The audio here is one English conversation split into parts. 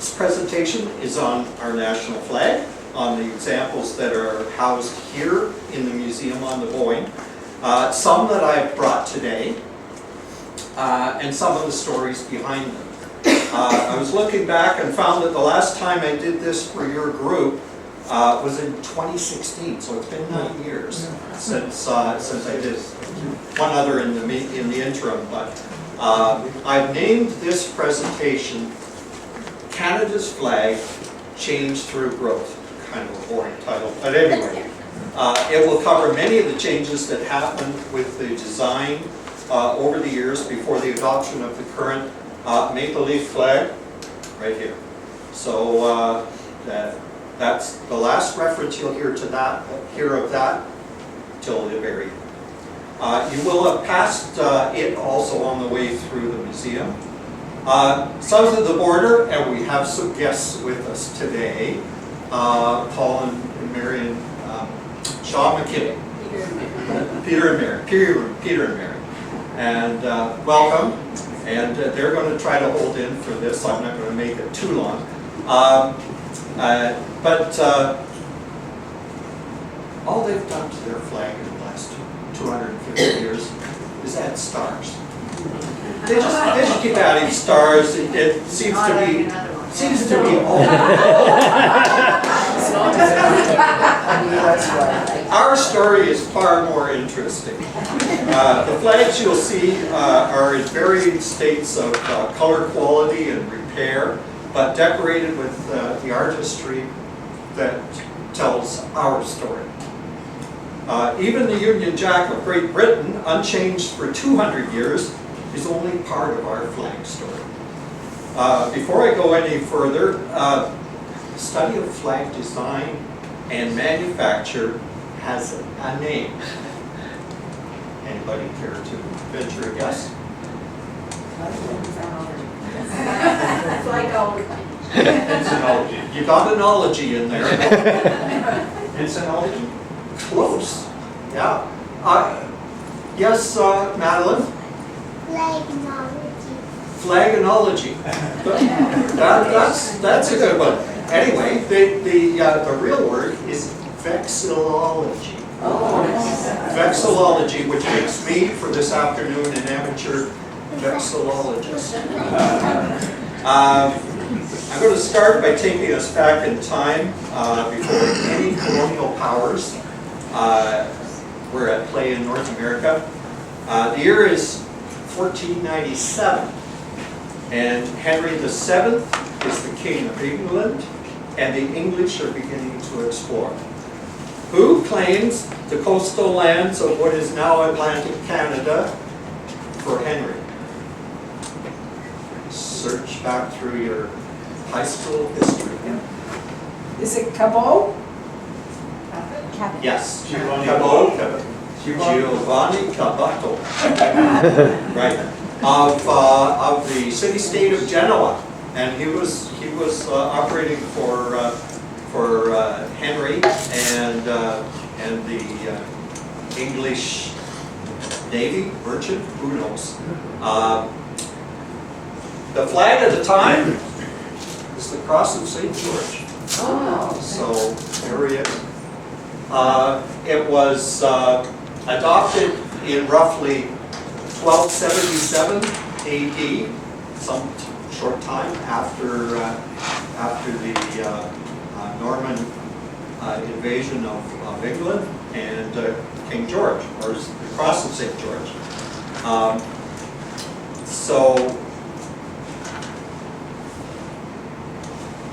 This presentation is on our national flag, on the examples that are housed here in the museum on the Boyne. Some that I've brought today, and some of the stories behind them. I was looking back and found that the last time I did this for your group was in 2016, so it's been 9 years since I did one other in the interim. But I've named this presentation Canada's Flag Change Through Growth. Kind of a boring title, but anyway, it will cover many of the changes that happened with the design over the years before the adoption of the current maple leaf flag right here. So that's the last reference you'll hear to that, of that till the very end. You will have passed it also on the way through the museum. South of the border, and we have some guests with us today, Paul and Marion, Shaw McKinney, Peter and Mary, and welcome. And they're going to try to hold in for this. I'm not going to make it too long. But all they've done to their flag in the last 250 years is add stars. They just keep adding stars. It seems to be all. Our story is far more interesting. The flags you'll see are in varying states of color quality and repair, but decorated with the artistry that tells our story. Even the Union Jack of Great Britain, unchanged for 200 years, is only part of our flag story. Before I go any further, study of flag design and manufacture has a name. Anybody care to venture a guess? Ensinology. You got an ology in there. Ensinology? Close. Yeah. Yes, Madeline? Flaganology. That's a good one. Anyway, the real word is vexillology. Vexillology, which makes me, for this afternoon, an amateur vexillologist. I'm going to start by taking us back in time before any colonial powers were at play in North America. The year is 1497, and Henry VII is the King of England, and the English are beginning to explore. Who claims the coastal lands of what is now Atlantic Canada for Henry? Search back through your high school history. Is it Cabot? Yes, Cabot. Giovanni Caboto, right, of the city-state of Genoa, and he was operating for Henry and the English Navy merchant. Who knows? The flag at the time is the Cross of St. George. Oh. So there he is. It was adopted in roughly 1277 AD, some short time after the Norman invasion of England and King George, or the Cross of St. George. So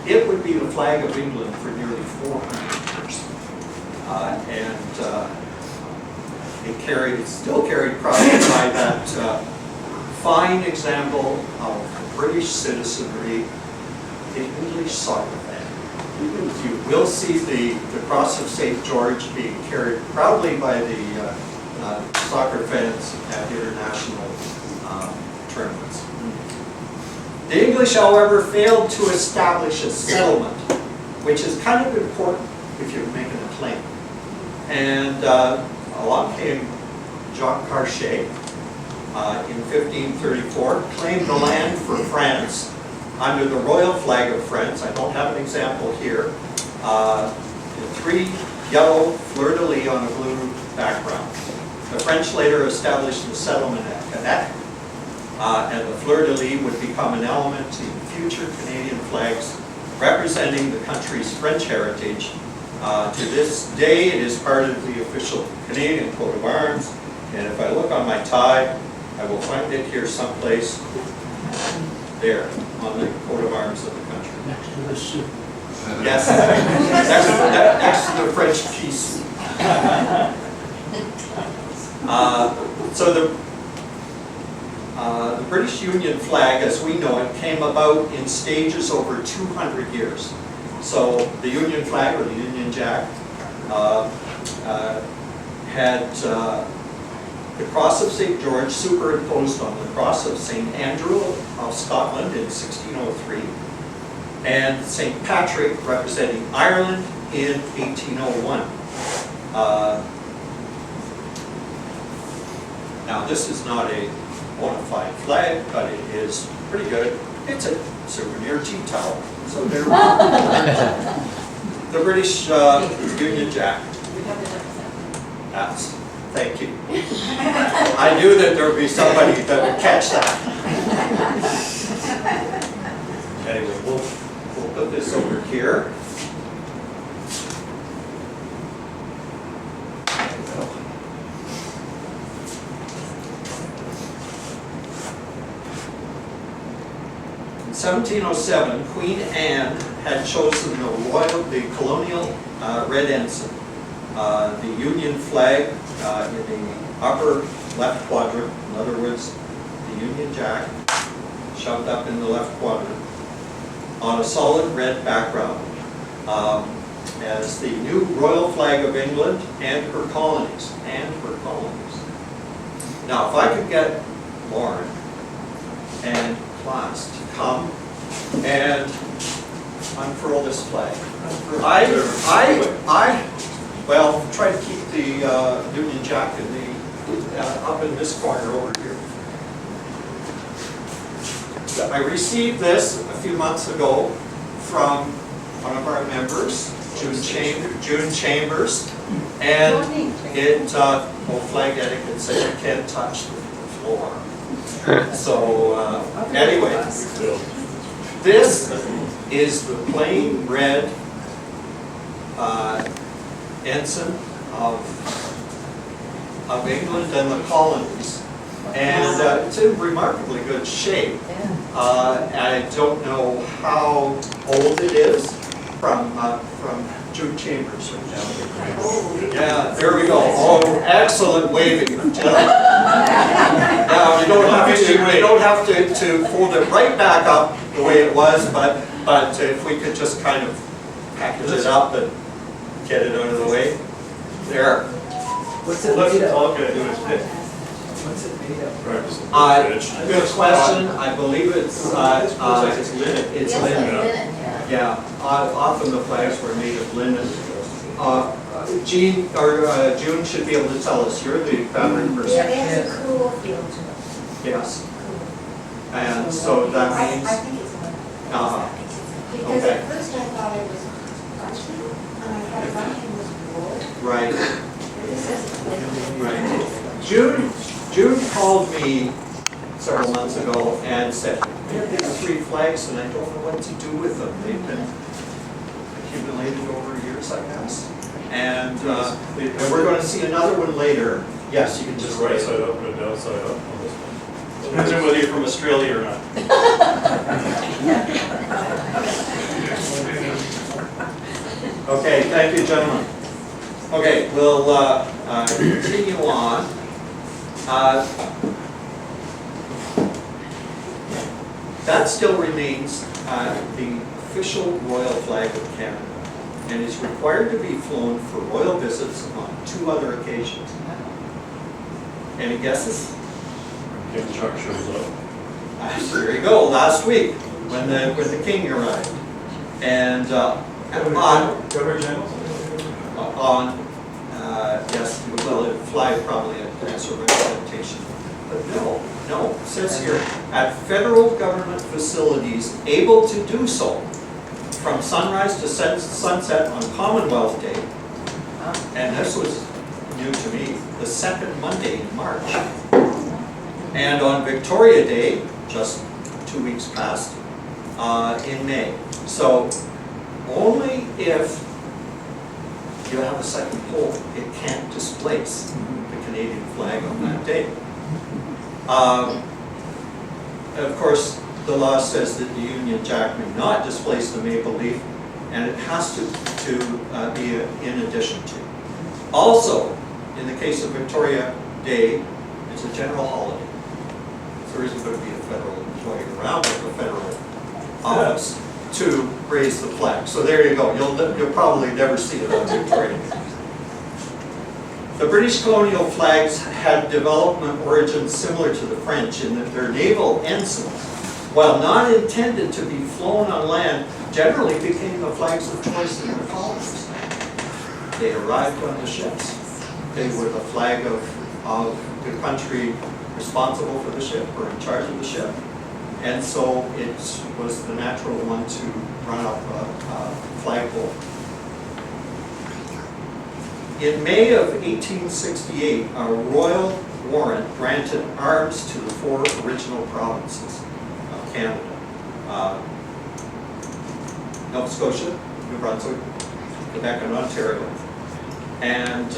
it would be the flag of England for nearly 400 years. It's still carried proudly by that fine example of British citizenry, the English soccer fan. You will see the Cross of St. George being carried proudly by the soccer fans at international tournaments. The English, however, failed to establish a settlement, which is kind of important if you're making a claim. And along came Jacques Cartier in 1534, claimed the land for France, under the royal flag of France. I don't have an example here. 3 yellow fleur-de-lis on a blue background. The French later established the settlement at Quebec, and the fleur-de-lis would become an element in future Canadian flags representing the country's French heritage. To this day, it is part of the official Canadian coat of arms, and if I look on my tie, I will find it here someplace there on the coat of arms of the country. Next to the soup. Yes, next to the French peace. So the British Union flag, as we know it, came about in stages over 200 years. So the Union flag, or the Union Jack, had the Cross of St. George superimposed on the Cross of St. Andrew of Scotland in 1603, and St. Patrick representing Ireland in 1801. Now this is not a bona fide flag, but it is pretty good. It's a souvenir tea towel. So there we go. The British Union Jack. That's, thank you. I knew that there would be somebody that would catch that. Anyway, we'll put this over here. In 1707, Queen Anne had chosen the colonial red ensign, the Union flag in the upper left quadrant, in other words, the Union Jack, shoved up in the left quadrant, on a solid red background, as the new royal flag of England and her colonies, Now, if I could get Lauren and class to come and unfurl this flag. Well, try to keep the Union Jack in the, up in this corner over here. I received this a few months ago from one of our members, June Chambers, and it, flag etiquette says you can't touch the floor. So, anyway, this is the plain red ensign of England and the colonies, and it's in remarkably good shape. I don't know how old it is from June Chambers right now. Yeah, there we go. Oh, excellent waving. Now you don't have to hold it right back up the way it was, but if we could just kind of package it up and get it out of the way. There. What's it made of? All I'm gonna do is pick. What's it made of? Good question. I believe it's linen. It's linen. Yeah. Often the flags were made of linen. June should be able to tell us. You're the fabric person. Yeah, it has a cool feel to it. Yes. And so that means. I think it's one. Because Okay. at first I thought it was bunting, and I thought bunting was wool. Right. But this is Right. June called me several months ago and said, "We have these 3 flags and I don't know what to do with them. They've been accumulated over years, I guess." And we're going to see another one later. Yes, you can just Right write side it. up and down side up on this one. Depends on whether you're from Australia or not. Okay, thank you, gentlemen. Okay, we'll continue on. That still remains the official royal flag of Canada and is required to be flown for royal visits on 2 other occasions. Any guesses? King Chuck shows up. There you go, last week when the king arrived. And Governor General? yes, well, it fly probably as a representation. But no, No, it says here, at federal government facilities able to do so from sunrise to sunset on Commonwealth Day, and this was new to me, the second Monday in March. And on Victoria Day, just 2 weeks past, in May. So only if you have a second pole, it can't displace the Canadian flag on that day. Of course, the law says that the Union Jack may not displace the maple leaf, and it has to be in addition to. Also, in the case of Victoria Day, it's a general holiday. So there isn't going to be a federal employee around at the federal office to raise the flag. So there you go. You'll probably never see it on Victoria Day. The British colonial flags had development origins similar to the French in that their naval ensigns, while not intended to be flown on land, generally became the flags of choice in the colonies. They arrived on the ships. They were the flag of the country responsible for the ship or in charge of the ship. And so it was the natural one to run up a flagpole. In May of 1868, a royal warrant granted arms to the 4 original provinces of Canada. Nova Scotia, New Brunswick, Quebec, and Ontario. And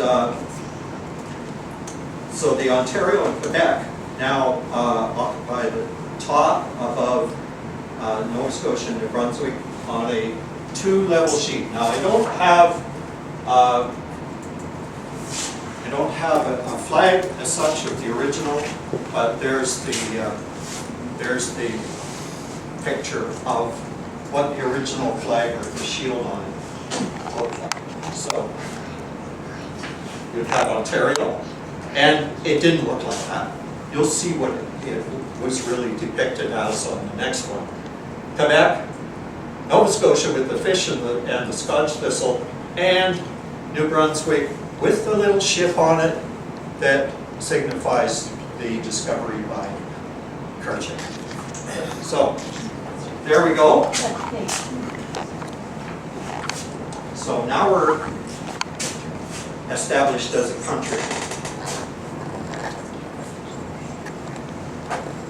so the Ontario and Quebec now occupy the top above Nova Scotia and New Brunswick on a 2-level sheet. Now I don't have a flag as such of the original, but there's the picture of what the original flag or the shield on it looked like. So you'd have Ontario, and it didn't look like that. You'll see what it was really depicted as on the next one. Quebec, Nova Scotia with the fish and the Scotch thistle, and New Brunswick with the little ship on it that signifies the discovery by Cartier. So, there we go. So now we're established as a country.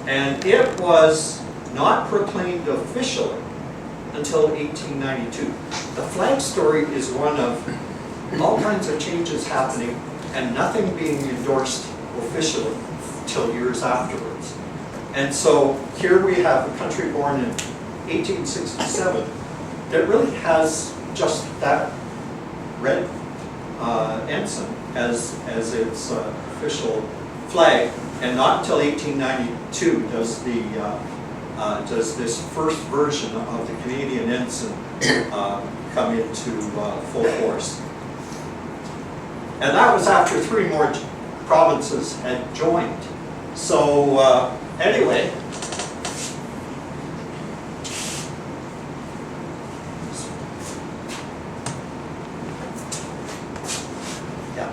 And it was not proclaimed officially until 1892. The flag story is one of all kinds of changes happening and nothing being endorsed officially till years afterwards. And so here we have a country born in 1867 that really has just that red ensign as its official flag, and not until 1892 does this first version of the Canadian ensign come into full force. And that was after 3 more provinces had joined. So anyway, yeah,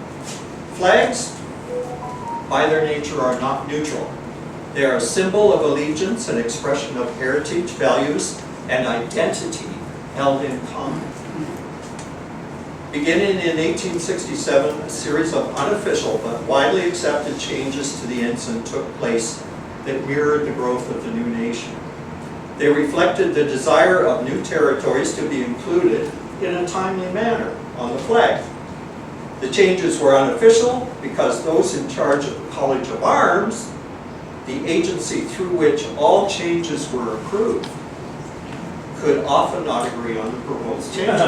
flags by their nature are not neutral. They are a symbol of allegiance, an expression of heritage, values, and identity held in common. Beginning in 1867, a series of unofficial but widely accepted changes to the ensign took place that mirrored the growth of the new nation. They reflected the desire of new territories to be included in a timely manner on the flag. The changes were unofficial because those in charge of the College of Arms, the agency through which all changes were approved, could often not agree on the proposed changes.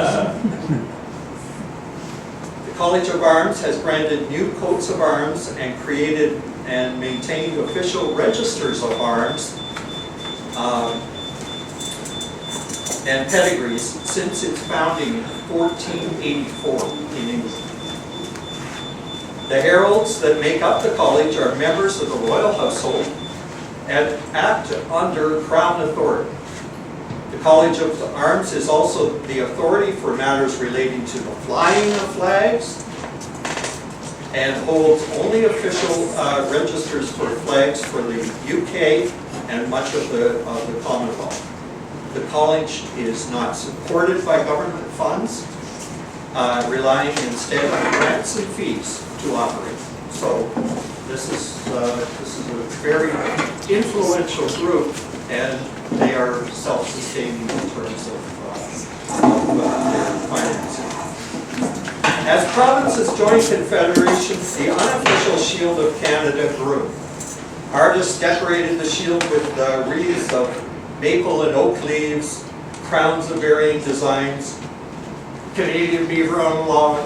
The College of Arms has granted new coats of arms and created and maintained official registers of arms and pedigrees since its founding in 1484 in England. The heralds that make up the college are members of the royal household and act under Crown authority. The College of Arms is also the authority for matters relating to the flying of flags, and holds only official registers for flags for the UK and much of the Commonwealth. The college is not supported by government funds, relying instead on grants and fees to operate. So this is a very influential group, and they are self-sustaining in terms of their financing. As provinces joined Confederation, the unofficial shield of Canada grew. Artists decorated the shield with wreaths of maple and oak leaves, crowns of varying designs, Canadian beaver on a log,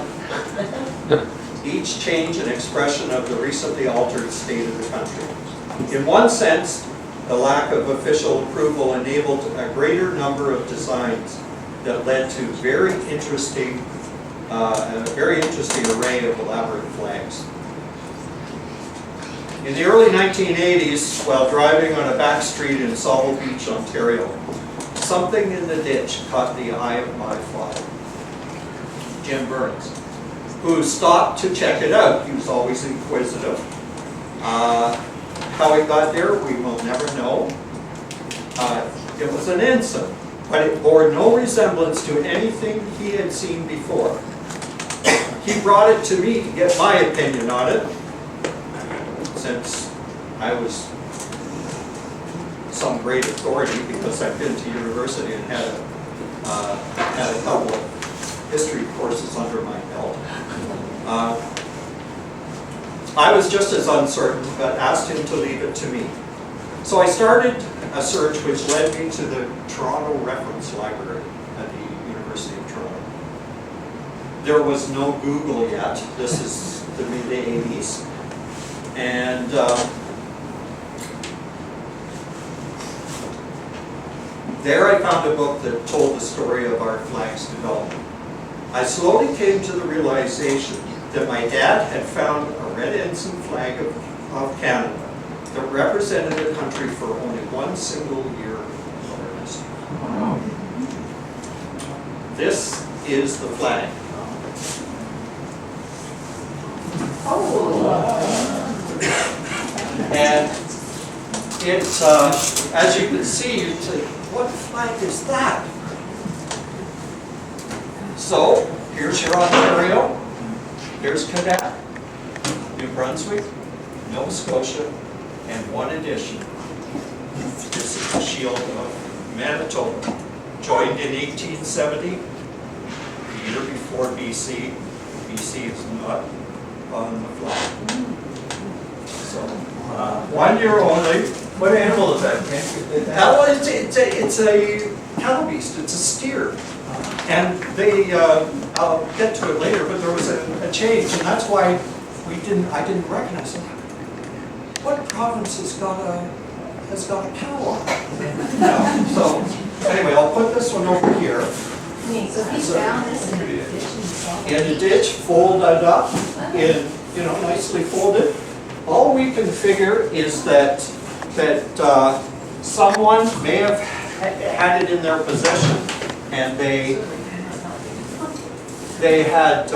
each change an expression of the recently altered state of the country. In one sense, the lack of official approval enabled a greater number of designs that led to a very interesting array of elaborate flags. In the early 1980s, while driving on a back street in Sauble Beach, Ontario, something in the ditch caught the eye of my father, Jim Burns, who stopped to check it out. He was always inquisitive. How it got there, we will never know. It was an ensign, but it bore no resemblance to anything he had seen before. He brought it to me to get my opinion on it, since I was some great authority because I've been to university and had a couple of history courses under my belt. I was just as uncertain, but asked him to leave it to me. So I started a search which led me to the Toronto Reference Library at the University of Toronto. There was no Google yet. This is the mid-80s. And there I found a book that told the story of our flag's development. I slowly came to the realization that my dad had found a red ensign flag of Canada that represented the country for only one single year of our history. Wow. This is the flag. And it's, as you can see, you'd say, what flag is that? So, here's your Ontario, here's Quebec, New Brunswick, Nova Scotia, and one addition. This is the shield of Manitoba, joined in 1870, the year before BC. BC is not on the flag. So, 1 year only. What animal is that? It's a cattle beast, it's a steer. And they, I'll get to it later, but there was a change, and that's why I didn't recognize it. What province has got a cow on it? Yeah, so, anyway, I'll put this one over here. So he found this in a ditch In a ditch, folded up, nicely folded. All we can figure is that someone may have had it in their possession, and they had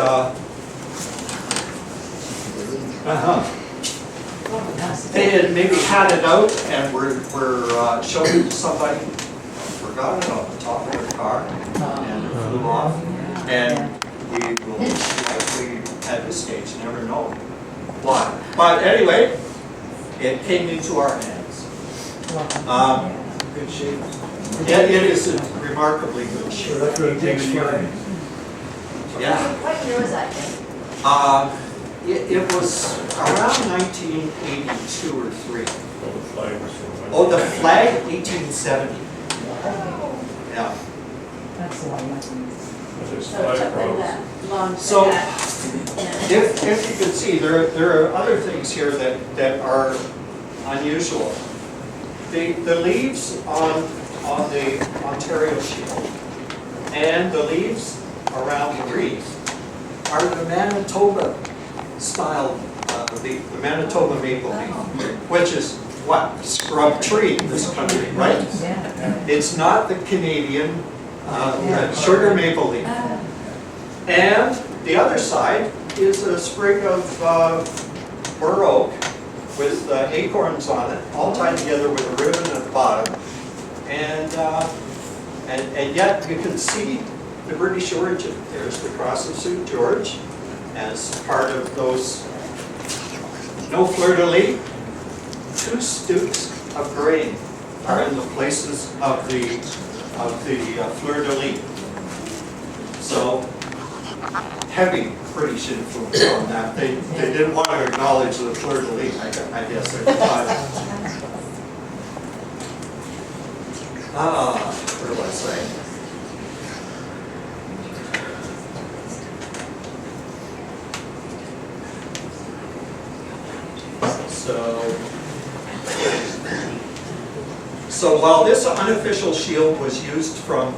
they had maybe had it out and were showing it to somebody, forgot it on the top of their car, and it flew off, and we will likely at this stage never know why. But anyway, it came into our hands. Good shape. It is in remarkably good shape. That's what it takes flying. Yeah. What year was that? It was around 1982 or 3. The flag was from. Oh, the flag, 1870. Yeah. That's a lot of money. There's So it five took them rows. that long to So, have. if you can see, there are other things here that are unusual. The leaves on the Ontario shield and the leaves around the wreath are the Manitoba style, the Manitoba maple leaf, which is what? Scrub tree in this country, right? Yeah. It's not the Canadian, sugar maple leaf. And the other side is a sprig of bur oak with acorns on it, all tied together with a ribbon at the bottom. And yet you can see the British origin. There's the Cross of St. George as part of those no fleur-de-lis. 2 stooks of grain are in the places of the fleur-de-lis. So heavy British influence on that. They didn't want to acknowledge the fleur-de-lis, I guess. At the time. Where was I? So while this unofficial shield was used from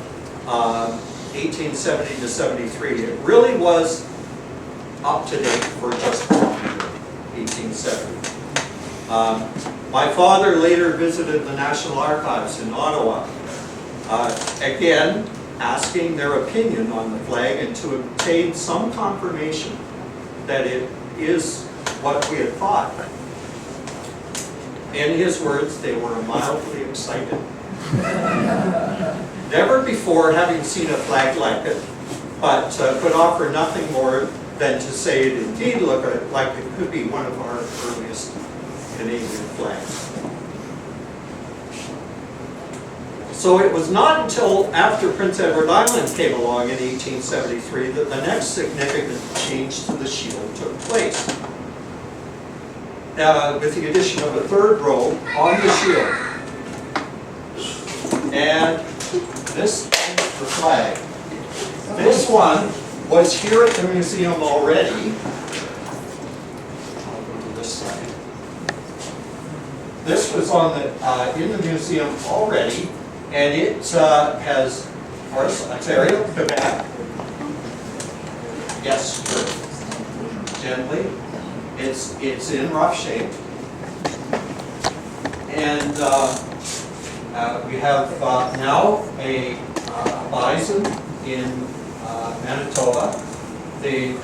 1870 to 73, it really was up to date for just 1870. My father later visited the National Archives in Ottawa, again asking their opinion on the flag and to obtain some confirmation that it is what we had thought. In his words, they were mildly excited. Never before having seen a flag like it, but could offer nothing more than to say it indeed looked like it could be one of our earliest Canadian flags. So it was not until after Prince Edward Island came along in 1873 that the next significant change to the shield took place. With the addition of a 3rd row on the shield. And this is the flag. This one was here at the museum already. I'll go to this side. This was on the in the museum already, and it has, of course, Ontario, Quebec. Yes, sure. Gently. It's in rough shape, and we have now a bison in Manitoba. The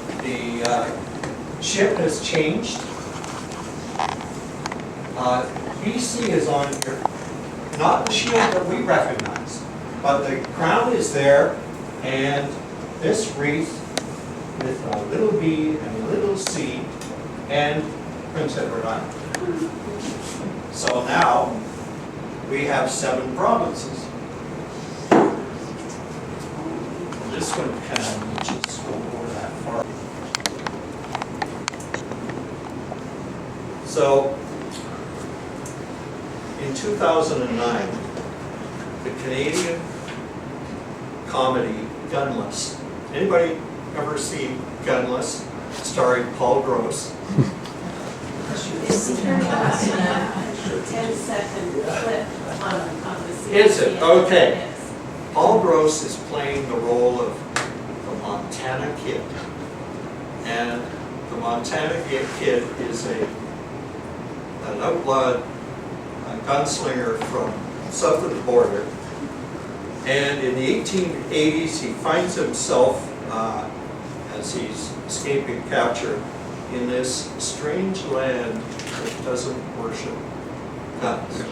ship has changed. BC is on here, not the shield that we recognize, but the crown is there, and this wreath with a little B and a little C. And Prince Edward Island. So now we have 7 provinces. This one kind of just won't go that far. So in 2009, the Canadian comedy Gunless. Anybody ever see Gunless? Starring Paul Gross. This turned out in a 10-second clip on the CNN. Is it? Okay. Yes. Paul Gross is playing the role of the Montana Kid. And the Montana Kid is an outlawed gunslinger from south of the border. And in the 1880s, he finds himself, as he's escaping capture, in this strange land that doesn't worship guns.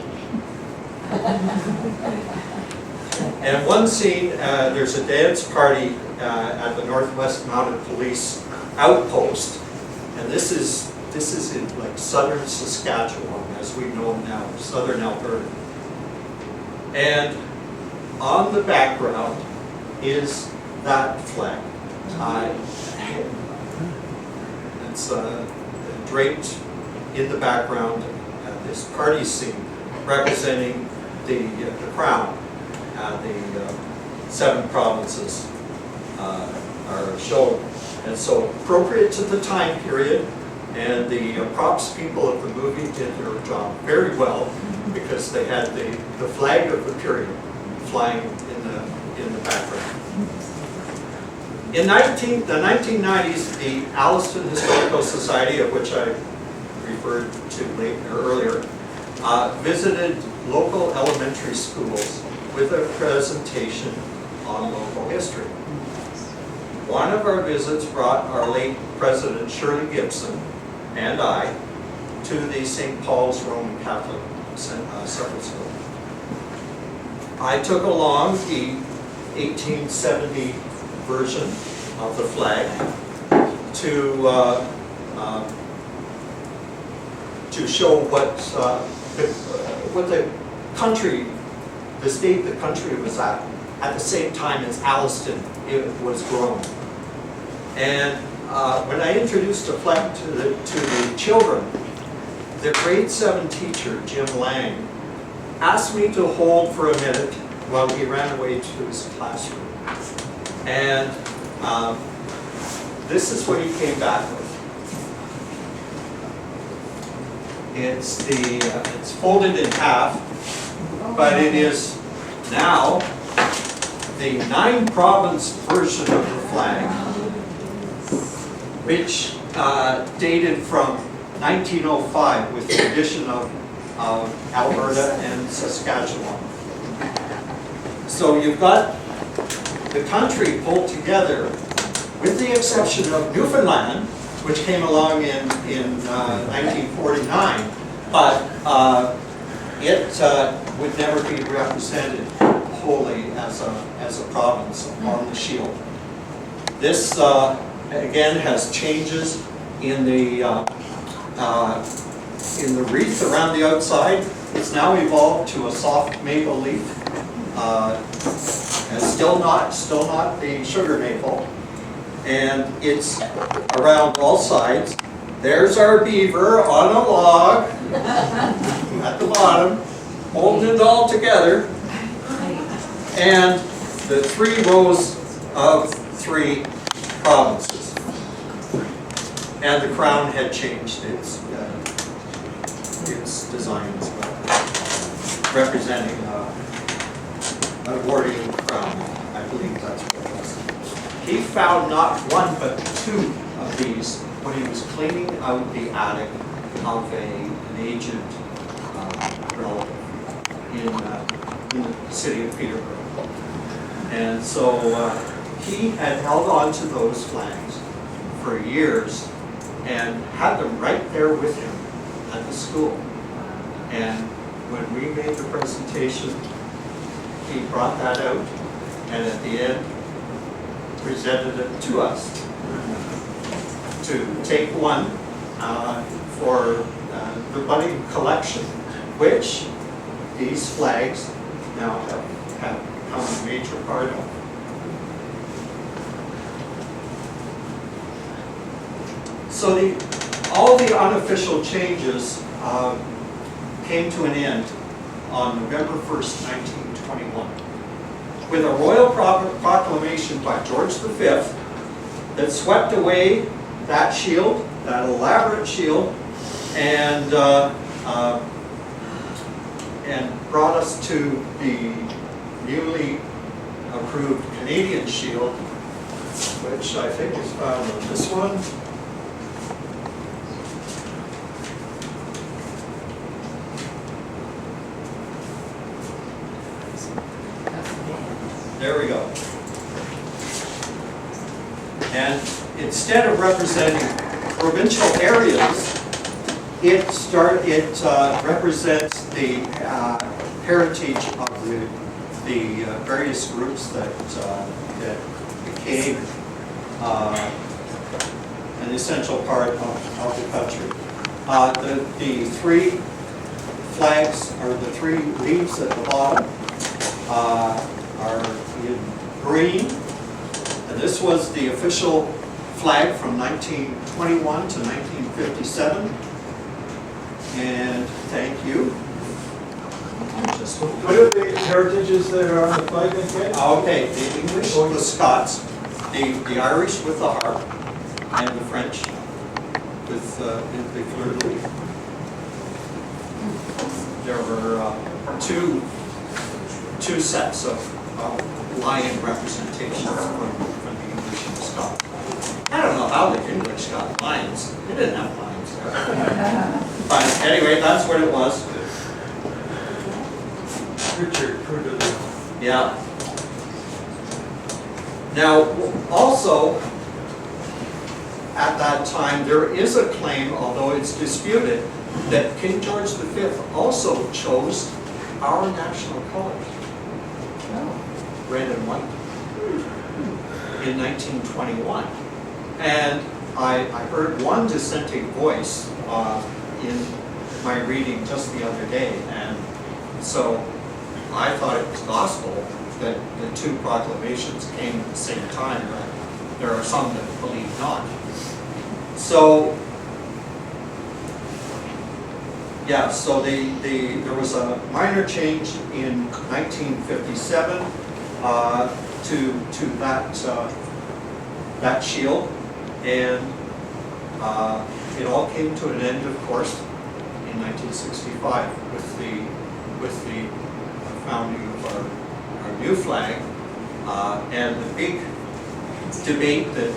And one scene, there's a dance party at the Northwest Mounted Police outpost, and this is in like southern Saskatchewan, as we know now, southern Alberta. And on the background is that flag. It's draped in the background, this party scene representing the crown. The 7 provinces are shown. And so appropriate to the time period, and the props people of the movie did their job very well, because they had the flag of the period flying in the background. In the 1990s, the Alliston Historical Society, of which I referred to earlier, visited local elementary schools with a presentation on local history. one of our visits brought our late President Shirley Gibson and I to the St. Paul's Roman Catholic Separate School. I took along the 1870 version of the flag to show what the country, the state the country was at the same time as Alliston it was grown. And when I introduced the flag to the children, the grade 7 teacher, Jim Lang, asked me to hold for a minute while he ran away to his classroom. And this is what he came back with. It's folded in half, but it is now the 9-province version of the flag, which dated from 1905 with the addition of Alberta and Saskatchewan. So you've got the country pulled together, with the exception of Newfoundland, which came along in 1949, but it would never be represented wholly as a province on the shield. This again has changes in the wreath around the outside. It's now evolved to a soft maple leaf, and still not the sugar maple. And it's around all sides. There's our beaver on a log at the bottom, holding it all together. And the 3 rows of 3 provinces. And the crown had changed its design as well, representing an Edwardian crown. I believe that's what it was. He found not 1 but 2 of these when he was cleaning out the attic of an aged relative in the city of Peterborough. And so he had held on to those flags for years and had them right there with him at the school. And when we made the presentation, he brought that out, and at the end presented it to us to take one for the budding collection, which these flags now have become a major part of. So all the unofficial changes came to an end on November 1st, 1921, with a royal proclamation by George V that swept away that shield, that elaborate shield, and brought us to the newly approved Canadian shield, which I think is found on this one. There we go. And instead of representing provincial areas, it represents the heritage of the various groups that became an essential part of the country. The 3 flags, or the 3 leaves at the bottom, are in green, and this was the official flag from 1921 to 1957. And thank you. What are the heritages that are on the flag again? Okay, the English, the Scots, the Irish with the harp, and the French with the fleur-de-lis. There were two sets of lion representations from the English and the Scots. I don't know how the English got lions. They didn't have lions there. But anyway, that's what it was. Richard Prudhoe. Yeah. Now, also, at that time, there is a claim, although it's disputed, that King George V also chose our national colors, red and white, in 1921. And I heard one dissenting voice in my reading just the other day, and so I thought it was gospel that the two proclamations came at the same time, but there are some that believe not. So, yeah, so there was a minor change in 1957 to that shield, and it all came to an end, of course, in 1965 with the founding of our new flag, and the big debate that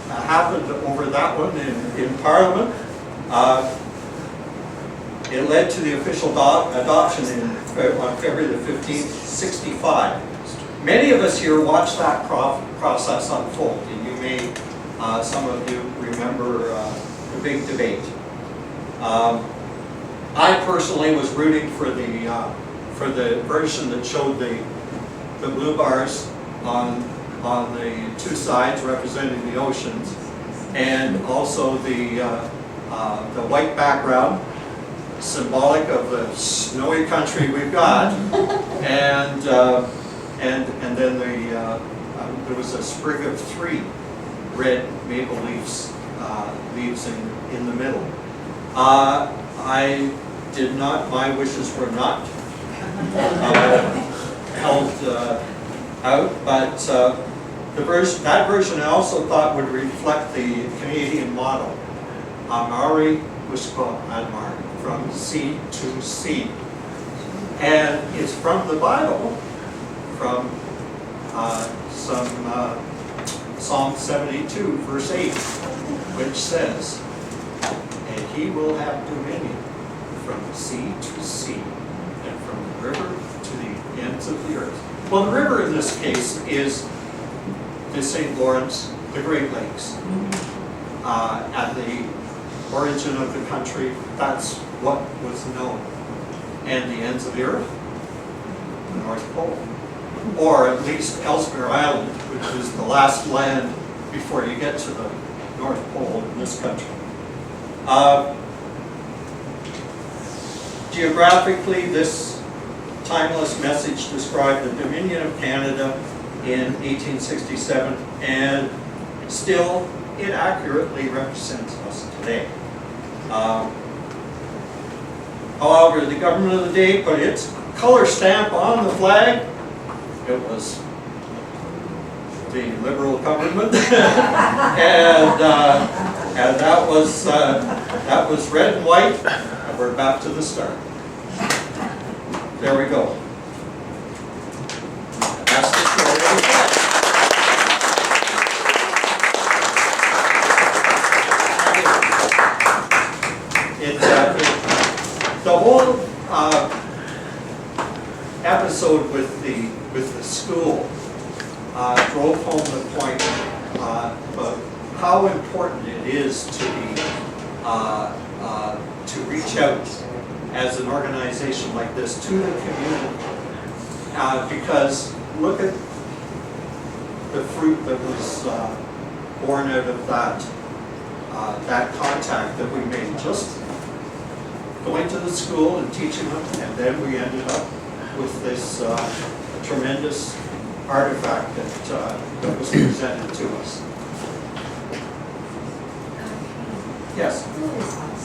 happened over that one in Parliament. It led to the official adoption on February the 15th, 65. Many of us here watched that process unfold, and you may, some of you remember the big debate. I personally was rooting for the version that showed the blue bars on the two sides representing the oceans, and also the white background, symbolic of the snowy country we've got, and then there was a sprig of 3 red maple leaves in the middle. I did not. My wishes were not held out, but that version I also thought would reflect the Canadian motto, Amari Wisco Admar, from sea to sea. And it's from the Bible, from Psalm 72, verse 8, which says, "And he will have dominion from sea to sea, and from the river to the ends of the earth." Well, the river in this case is the St. Lawrence, the Great Lakes. At the origin of the country, that's what was known. And the ends of the earth, the North Pole. Or at least Ellesmere Island, which is the last land before you get to the North Pole in this country. Geographically, this timeless message described the Dominion of Canada in 1867, and still it accurately represents us today. However, the government of the day put its color stamp on the flag. It was the Liberal government, and that was red and white, and we're back to the start. There we go. That's the story of the flag. The whole episode with the school drove home the point of how important it is to reach out as an organization like this to the community, because look at the fruit that was born out of that contact that we made, just going to the school and teaching them, and then we ended up with this tremendous artifact that was presented to us. Yes? Who is us?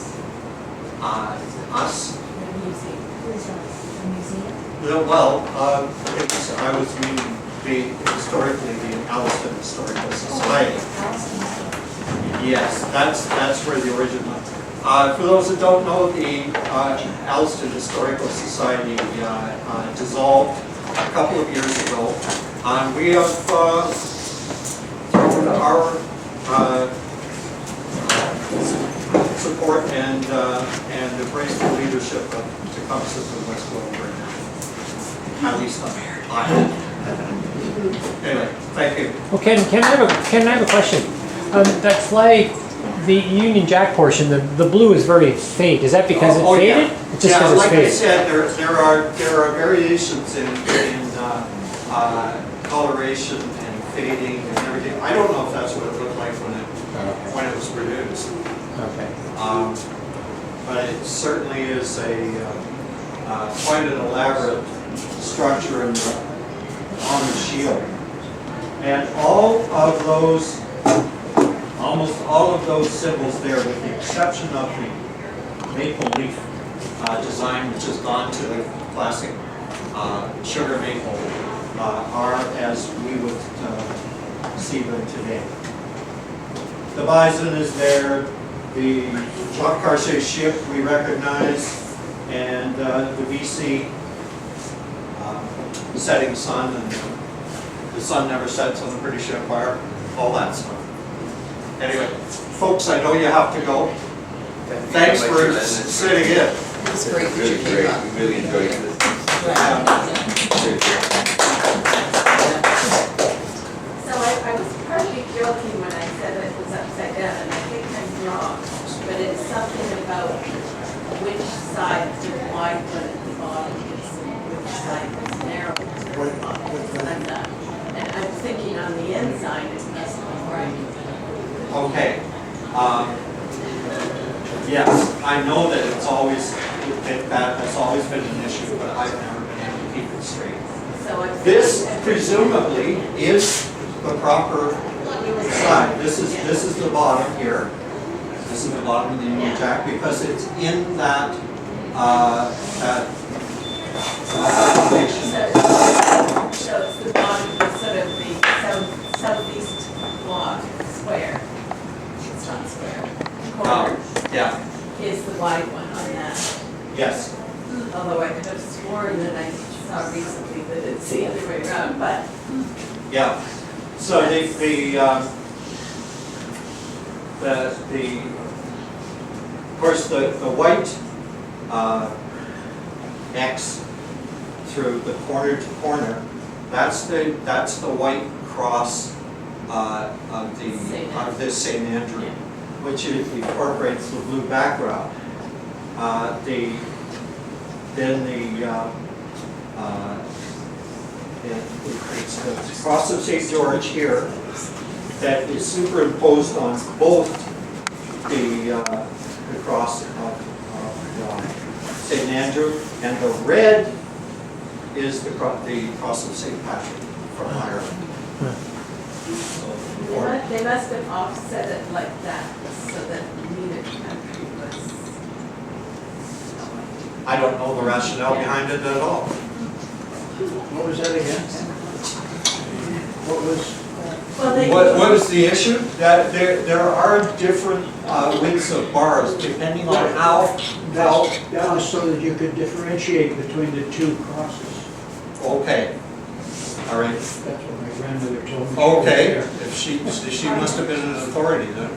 Us? The museum. Who is us? The museum? Well, I was meaning historically the Alliston Historical Society. Yes, that's where the origin was. For those that don't know, the Alliston Historical Society dissolved a couple of years ago. We have thrown our support and embraced the leadership of Tecumseh and West Wilbur. At least I hope. Anyway, thank you. Well, Ken, I have a question. That flag, the Union Jack portion, the blue is very faint. Is that because it faded? Yeah. It's just Yeah, because it's like I faded. said, there are variations in coloration and fading and everything. I don't know if that's what it looked like when it was produced. Okay. But it certainly is quite an elaborate structure on the shield. And almost all of those symbols there, with the exception of the maple leaf design, which has gone to the classic sugar maple, are as we would see them today. The bison is there, the Jacques Cartier ship we recognize, and the BC setting sun, and the sun never sets on the British Empire, all that stuff. Anyway, folks, I know you have to go. Thanks for sitting in. It's great that you came up. We really enjoyed this. So I was partly joking when I said it was upside down, and I think I'm wrong, but it's something about which side is wide one at the bottom is, which side is narrow at the bottom. And I'm thinking on the inside it must be right. Okay. Yes, I know that that has always been an issue, but I've never been able to keep it straight. So I'm This thinking- presumably is the proper side. This is the bottom here. This is the bottom of the Union Jack because it's in that elevation. So it's the bottom, sort of the southeast block, square. It's not square. Corner Yeah. is the wide one on that. Yes. Although I could have sworn that I saw recently that it's the other way around, but Yeah. So of course the white X through the corner to corner, that's the white cross of this St. Andrew, which incorporates the blue background. It's the cross of St. George here that is superimposed on both the cross of St. Andrew, and the red is the cross of St. Patrick from Ireland. they must have offset it like that so that neither country was. I don't know the rationale behind it at all. What was that again? What was? Well, they. What is the issue? That there are different widths of bars depending on how. That was so that you could differentiate between the two crosses. Okay. All right. That's what my grandmother told me. Okay. If she must have been an authority then.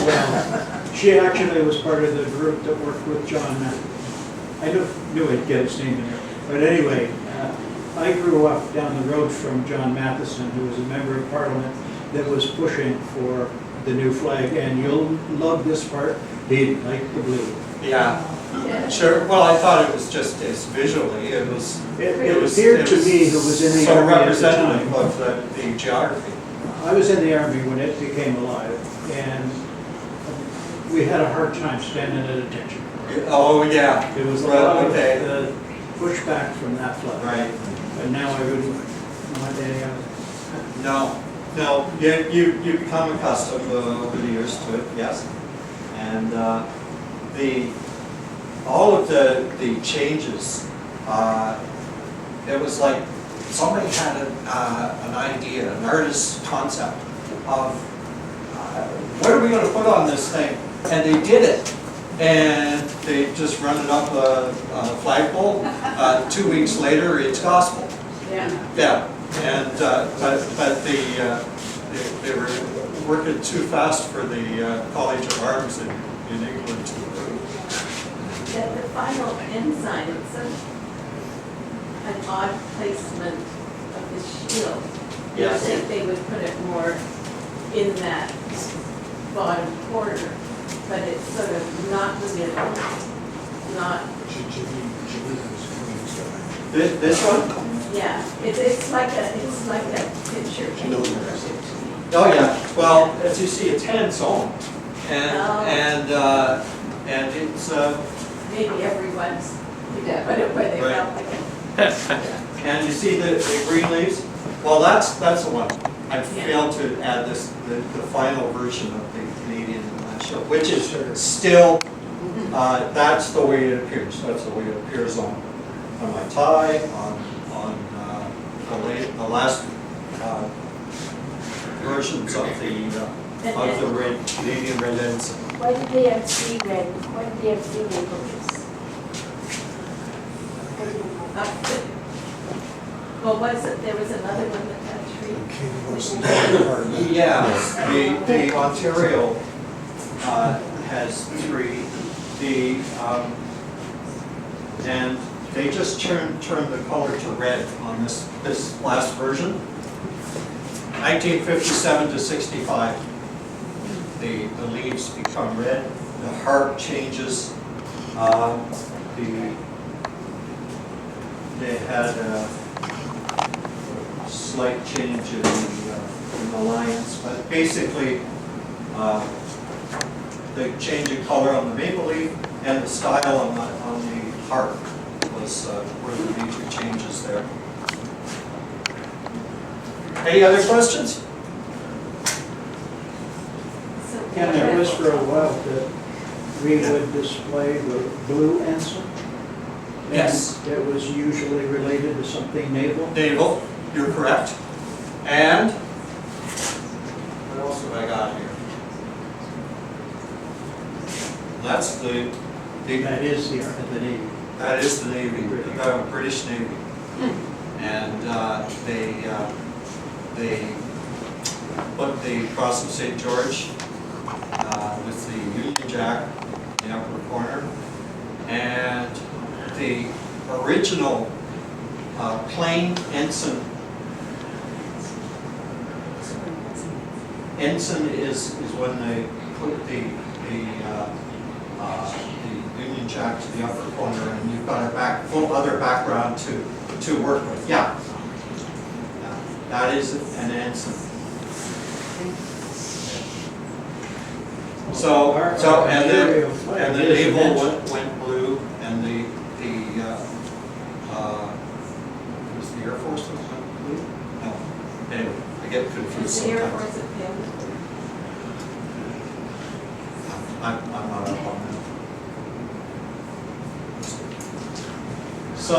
Well, she actually was part of the group that worked with John Matheson. I knew I'd get his name in there. But anyway, I grew up down the road from John Matheson, who was a member of Parliament that was pushing for the new flag. And you'll love this part, he didn't like the blue. Yeah. Sure. Well, I thought it was just as visually. It appeared to me it was in the so army at the representative time. of the geography. I was in the army when it became alive, and we had a hard time standing at attention. Oh yeah. It was a Well, lot okay. of pushback from that flag. Right. But now I wouldn't want any other. No. You become accustomed over the years to it. Yes. And all of the changes, it was like somebody had an idea, an artist's concept of what are we going to put on this thing, and they did it, and they just run it up a flagpole. 2 weeks later, it's gospel. Yeah. Yeah, and but they were working too fast for the College of Arms in England to approve. The final ensign, it's an odd placement of the shield. They Yes. think they would put it more in that bottom corner, but it's sort of not the middle, not, This one? yeah, it's like a picture. Oh, yeah, well, as you see, it's hand sewn. Oh. And it's, Maybe everyone's, yeah, but they Right. felt like it. and you see the green leaves? Well, that's the one. I Yeah. failed to add this, the final version of the Canadian show, which is still, that's the way it appears. That's the way it appears on my tie, on the last versions of the red, Canadian red ensign. Why did they have three red, why did they have three maple leaves? I didn't know. Well, there was another one that had three. Yeah, the Ontario has three. And they just turned the color to red on this last version. 1957 to 65. The leaves become red, the heart changes. They had a slight change in the lines, but basically the change in color on the maple leaf and the style on the heart were the major changes there. Any other questions? And there was for a while that we would display the blue ensign. And Yes. it was usually related to something naval. Naval, you're correct. And what else have I got here? That's the That is the Navy. that is the Navy, the British Navy. And they put the Cross of St. George with the Union Jack in the upper corner. And the original plain ensign is when they put the Union Jack to the upper corner, and you've got a full other background to work with. Yeah. That is an ensign. So and the naval went blue, and was the Air Force that went blue? No. Anyway, I get confused The Air sometimes. Force at Pim. I'm not up on that. So,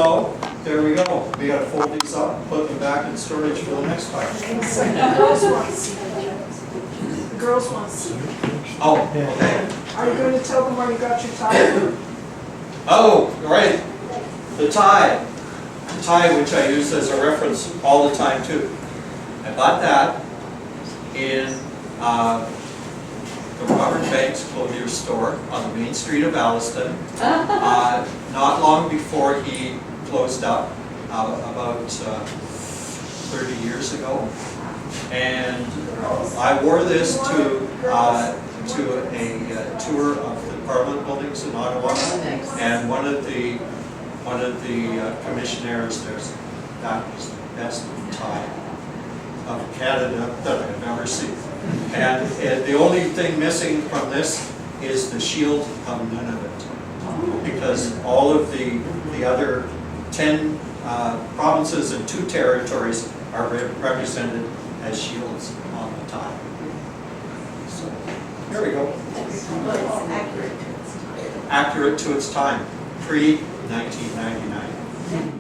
there we go. We gotta fold these up, put them back in storage for the next time. The girls want to see it. The girls want to see it. Oh, okay. Are you going to tell them where you got your tie? Oh, right. The tie, which I use as a reference all the time too. I bought that in the Robert Banks clothier store on the main street of Alliston. Not long before he closed up, about 30 years ago. And I wore this to a tour of the Parliament buildings in Ottawa, and one of the commissionaires there said that was the best tie of Canada that I've ever seen. And the only thing missing from this is the shield of Nunavut, because all of the other 10 provinces and 2 territories are represented as shields on the tie. So, here we go. Well, it's accurate to its time. Accurate to its time, pre-1999.